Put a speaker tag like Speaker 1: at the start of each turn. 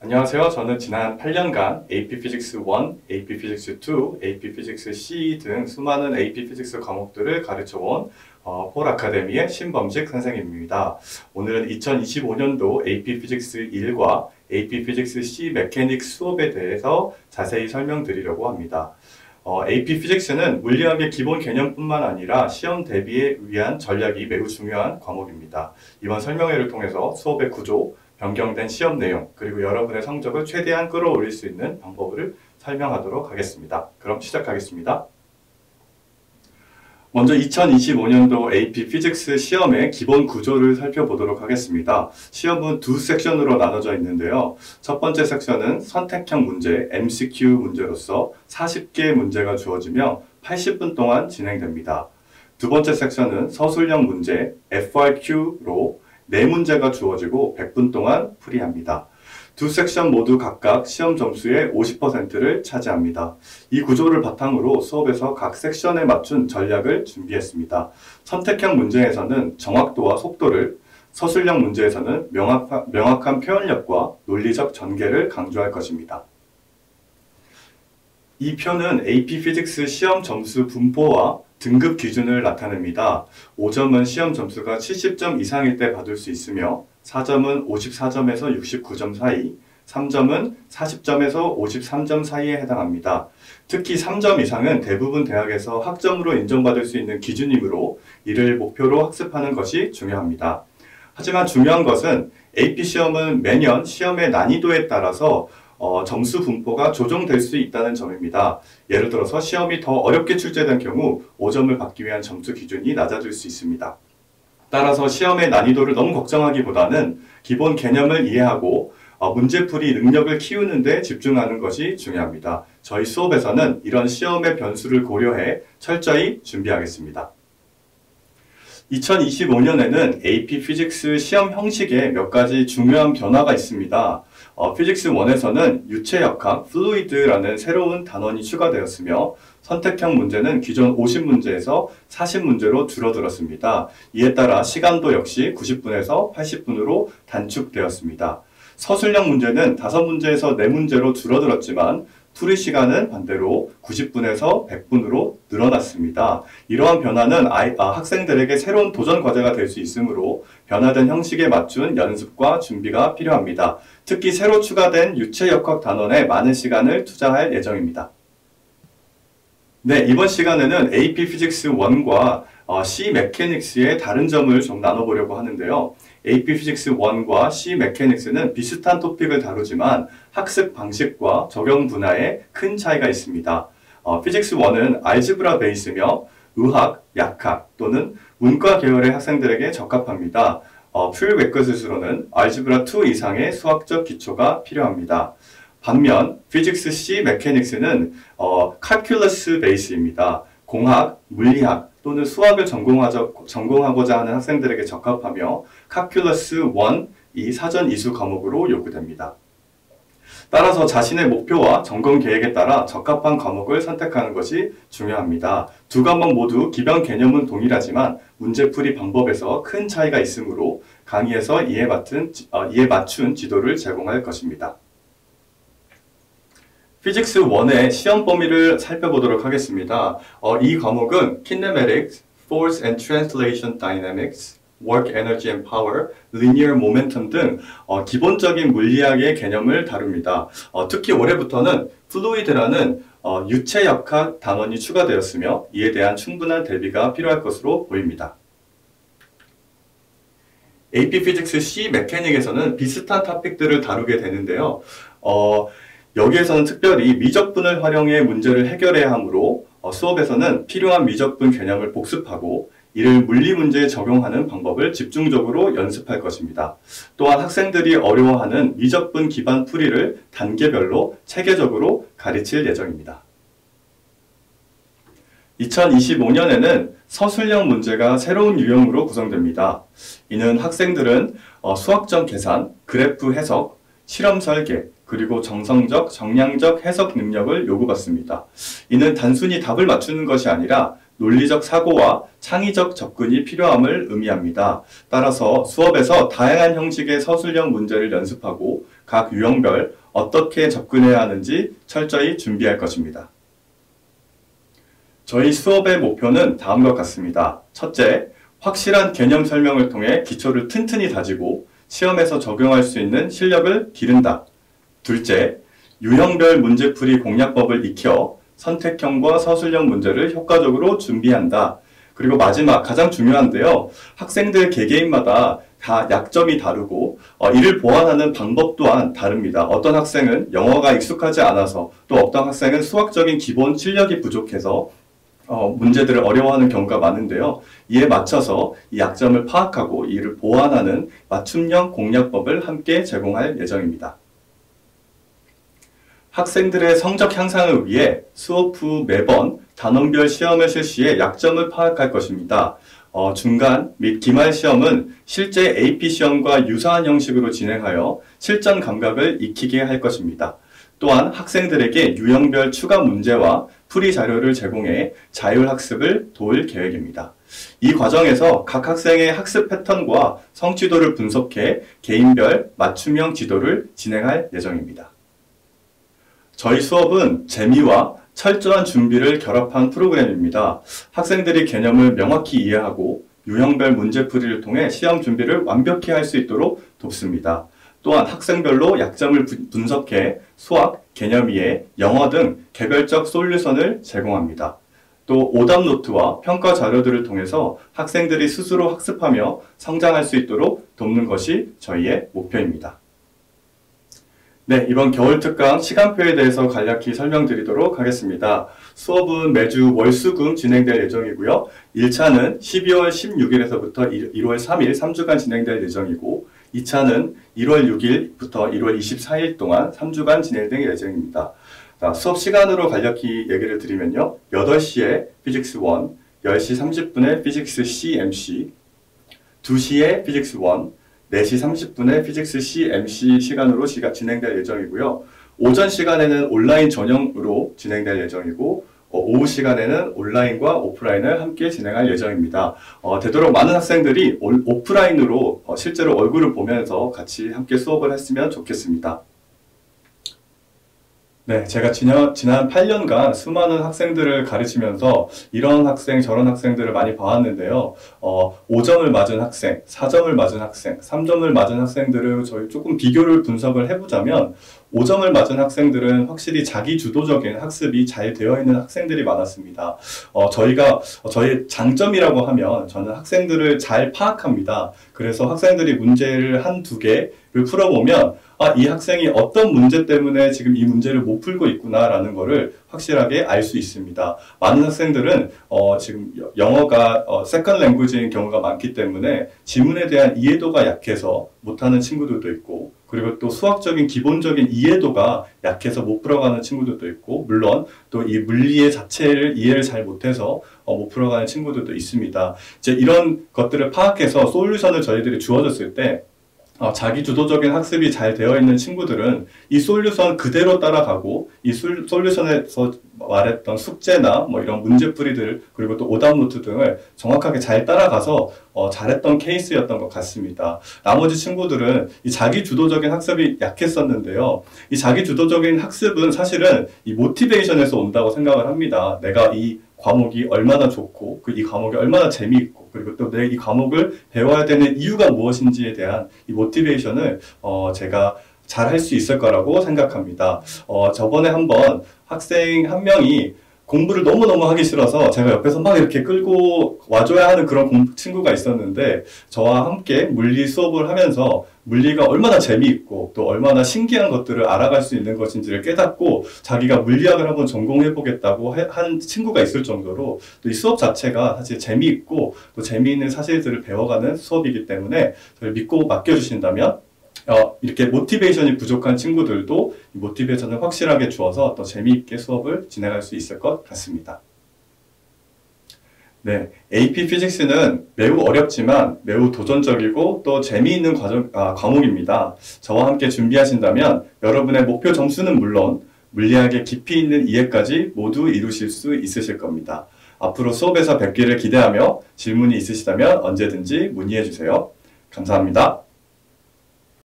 Speaker 1: 안녕하세요. 저는 지난 8년간 AP Physics 1, AP Physics 2, AP Physics C 등 수많은 AP Physics 과목들을 가르쳐온 폴 아카데미의 신범식 선생님입니다. 오늘은 2025년도 AP Physics 1과 AP Physics C 메케닉 수업에 대해서 자세히 설명드리려고 합니다. AP Physics는 물리학의 기본 개념뿐만 아니라 시험 대비에 위한 전략이 매우 중요한 과목입니다. 이번 설명회를 통해서 수업의 구조, 변경된 시험 내용, 그리고 여러분의 성적을 최대한 끌어올릴 수 있는 방법을 설명하도록 하겠습니다. 그럼 시작하겠습니다. 먼저 2025년도 AP Physics 시험의 기본 구조를 살펴보도록 하겠습니다. 시험은 두 섹션으로 나눠져 있는데요. 첫 번째 섹션은 선택형 문제, MCQ 문제로서 40개의 문제가 주어지며 80분 동안 진행됩니다. 두 번째 섹션은 서술형 문제, FRQ로 4문제가 주어지고 100분 동안 풀이합니다. 두 섹션 모두 각각 시험 점수의 50%를 차지합니다. 이 구조를 바탕으로 수업에서 각 섹션에 맞춘 전략을 준비했습니다. 선택형 문제에서는 정확도와 속도를, 서술형 문제에서는 명확한 표현력과 논리적 전개를 강조할 것입니다. 이 표는 AP Physics 시험 점수 분포와 등급 기준을 나타냅니다. 5점은 시험 점수가 70점 이상일 때 받을 수 있으며 4점은 54점에서 69점 사이, 3점은 40점에서 53점 사이에 해당합니다. 특히 3점 이상은 대부분 대학에서 학점으로 인정받을 수 있는 기준이므로 이를 목표로 학습하는 것이 중요합니다. 하지만 중요한 것은 AP 시험은 매년 시험의 난이도에 따라서 점수 분포가 조정될 수 있다는 점입니다. 예를 들어서 시험이 더 어렵게 출제된 경우 5점을 받기 위한 점수 기준이 낮아질 수 있습니다. 따라서 시험의 난이도를 너무 걱정하기보다는 기본 개념을 이해하고 문제풀이 능력을 키우는 데 집중하는 것이 중요합니다. 저희 수업에서는 이런 시험의 변수를 고려해 철저히 준비하겠습니다. 2025년에는 AP Physics 시험 형식에 몇 가지 중요한 변화가 있습니다. Physics 1에서는 유체역학, fluid라는 새로운 단원이 추가되었으며 선택형 문제는 기존 50문제에서 40문제로 줄어들었습니다. 이에 따라 시간도 역시 90분에서 80분으로 단축되었습니다. 서술형 문제는 5문제에서 4문제로 줄어들었지만 풀이 시간은 반대로 90분에서 100분으로 늘어났습니다. 이러한 변화는 학생들에게 새로운 도전 과제가 될 수 있으므로 변화된 형식에 맞춘 연습과 준비가 필요합니다. 특히 새로 추가된 유체역학 단원에 많은 시간을 투자할 예정입니다. 네, 이번 시간에는 AP Physics 1과 C Mechanics의 다른 점을 좀 나눠보려고 하는데요. AP Physics 1과 C Mechanics는 비슷한 토픽을 다루지만 학습 방식과 적용 분야에 큰 차이가 있습니다. Physics 1은 알지브라 베이스며 의학, 약학 또는 문과 계열의 학생들에게 적합합니다. 프리레퀴짓으로는 알지브라 2 이상의 수학적 기초가 필요합니다. 반면 Physics C Mechanics는 calculus 베이스입니다. 공학, 물리학 또는 수학을 전공하고자 하는 학생들에게 적합하며 calculus 1이 사전 이수 과목으로 요구됩니다. 따라서 자신의 목표와 전공 계획에 따라 적합한 과목을 선택하는 것이 중요합니다. 두 과목 모두 기본 개념은 동일하지만 문제풀이 방법에서 큰 차이가 있으므로 강의에서 이에 맞춘 지도를 제공할 것입니다. Physics 1의 시험 범위를 살펴보도록 하겠습니다. 이 과목은 Kinematics, Force and Translation Dynamics, Work Energy and Power, Linear Momentum 등 기본적인 물리학의 개념을 다룹니다. 특히 올해부터는 Fluid라는 유체역학 단원이 추가되었으며 이에 대한 충분한 대비가 필요할 것으로 보입니다. AP Physics C Mechanic에서는 비슷한 토픽들을 다루게 되는데요. 여기에서는 특별히 미적분을 활용해 문제를 해결해야 하므로 수업에서는 필요한 미적분 개념을 복습하고 이를 물리 문제에 적용하는 방법을 집중적으로 연습할 것입니다. 또한 학생들이 어려워하는 미적분 기반 풀이를 단계별로 체계적으로 가르칠 예정입니다. 2025년에는 서술형 문제가 새로운 유형으로 구성됩니다. 이는 학생들은 수학적 계산, 그래프 해석, 실험 설계, 그리고 정성적, 정량적 해석 능력을 요구받습니다. 이는 단순히 답을 맞추는 것이 아니라 논리적 사고와 창의적 접근이 필요함을 의미합니다. 따라서 수업에서 다양한 형식의 서술형 문제를 연습하고 각 유형별 어떻게 접근해야 하는지 철저히 준비할 것입니다. 저희 수업의 목표는 다음과 같습니다. 첫째, 확실한 개념 설명을 통해 기초를 튼튼히 다지고 시험에서 적용할 수 있는 실력을 기른다. 둘째, 유형별 문제풀이 공략법을 익혀 선택형과 서술형 문제를 효과적으로 준비한다. 그리고 마지막, 가장 중요한데요. 학생들 개개인마다 다 약점이 다르고 이를 보완하는 방법 또한 다릅니다. 어떤 학생은 영어가 익숙하지 않아서 또 어떤 학생은 수학적인 기본 실력이 부족해서 문제들을 어려워하는 경우가 많은데요. 이에 맞춰서 이 약점을 파악하고 이를 보완하는 맞춤형 공략법을 함께 제공할 예정입니다. 학생들의 성적 향상을 위해 수업 후 매번 단원별 시험을 실시해 약점을 파악할 것입니다. 중간 및 기말 시험은 실제 AP 시험과 유사한 형식으로 진행하여 실전 감각을 익히게 할 것입니다. 또한 학생들에게 유형별 추가 문제와 풀이 자료를 제공해 자율학습을 도울 계획입니다. 이 과정에서 각 학생의 학습 패턴과 성취도를 분석해 개인별 맞춤형 지도를 진행할 예정입니다. 저희 수업은 재미와 철저한 준비를 결합한 프로그램입니다. 학생들이 개념을 명확히 이해하고 유형별 문제풀이를 통해 시험 준비를 완벽히 할 수 있도록 돕습니다. 또한 학생별로 약점을 분석해 수학, 개념 이해, 영어 등 개별적 솔루션을 제공합니다. 또 오답 노트와 평가 자료들을 통해서 학생들이 스스로 학습하며 성장할 수 있도록 돕는 것이 저희의 목표입니다. 네, 이번 겨울특강 시간표에 대해서 간략히 설명드리도록 하겠습니다. 수업은 매주 월, 수, 금 진행될 예정이고요. 1차는 12월 16일에서부터 1월 3일 3주간 진행될 예정이고 2차는 1월 6일부터 1월 24일 동안 3주간 진행될 예정입니다. 자, 수업 시간으로 간략히 얘기를 드리면요. 8시에 피직스 1, 10시 30분에 피직스 C, MC, 2시에 피직스 1, 4시 30분에 피직스 C, MC 시간으로 진행될 예정이고요. 오전 시간에는 온라인 전형으로 진행될 예정이고 오후 시간에는 온라인과 오프라인을 함께 진행할 예정입니다. 되도록 많은 학생들이 오프라인으로 실제로 얼굴을 보면서 같이 함께 수업을 했으면 좋겠습니다. 네, 제가 지난 8년간 수많은 학생들을 가르치면서 이런 학생, 저런 학생들을 많이 봐왔는데요. 5점을 맞은 학생, 4점을 맞은 학생, 3점을 맞은 학생들을 저희 조금 비교를 분석을 해보자면 5점을 맞은 학생들은 확실히 자기 주도적인 학습이 잘 되어 있는 학생들이 많았습니다. 저의 장점이라고 하면 저는 학생들을 잘 파악합니다. 그래서 학생들이 문제를 한두 개를 풀어보면 이 학생이 어떤 문제 때문에 지금 이 문제를 못 풀고 있구나라는 거를 확실하게 알 수 있습니다. 많은 학생들은 지금 영어가 세컨드 랭귀지인 경우가 많기 때문에 지문에 대한 이해도가 약해서 못하는 친구들도 있고 그리고 또 수학적인 기본적인 이해도가 약해서 못 풀어가는 친구들도 있고 물론 또 이 물리의 자체를 이해를 잘 못해서 못 풀어가는 친구들도 있습니다. 이제 이런 것들을 파악해서 솔루션을 저희들이 주어졌을 때 자기 주도적인 학습이 잘 되어 있는 친구들은 이 솔루션 그대로 따라가고 이 솔루션에서 말했던 숙제나 뭐 이런 문제풀이들 그리고 또 오답 노트 등을 정확하게 잘 따라가서 잘했던 케이스였던 것 같습니다. 나머지 친구들은 이 자기 주도적인 학습이 약했었는데요. 이 자기 주도적인 학습은 사실은 이 모티베이션에서 온다고 생각을 합니다. 내가 이 과목이 얼마나 좋고 이 과목이 얼마나 재미있고 그리고 또 내 이 과목을 배워야 되는 이유가 무엇인지에 대한 이 모티베이션을 제가 잘 할 수 있을 거라고 생각합니다. 저번에 한번 학생 한 명이 공부를 너무너무 하기 싫어서 제가 옆에서 막 이렇게 끌고 와줘야 하는 그런 친구가 있었는데 저와 함께 물리 수업을 하면서 물리가 얼마나 재미있고 또 얼마나 신기한 것들을 알아갈 수 있는 것인지를 깨닫고 자기가 물리학을 한번 전공해보겠다고 한 친구가 있을 정도로 또 이 수업 자체가 사실 재미있고 또 재미있는 사실들을 배워가는 수업이기 때문에 저를 믿고 맡겨주신다면 이렇게 모티베이션이 부족한 친구들도 이 모티베이션을 확실하게 주어서 더 재미있게 수업을 진행할 수 있을 것 같습니다. 네, AP 피직스는 매우 어렵지만 매우 도전적이고 또 재미있는 과목입니다. 저와 함께 준비하신다면 여러분의 목표 점수는 물론 물리학의 깊이 있는 이해까지 모두 이루실 수 있으실 겁니다. 앞으로 수업에서 뵙기를 기대하며 질문이 있으시다면 언제든지 문의해 주세요. 감사합니다.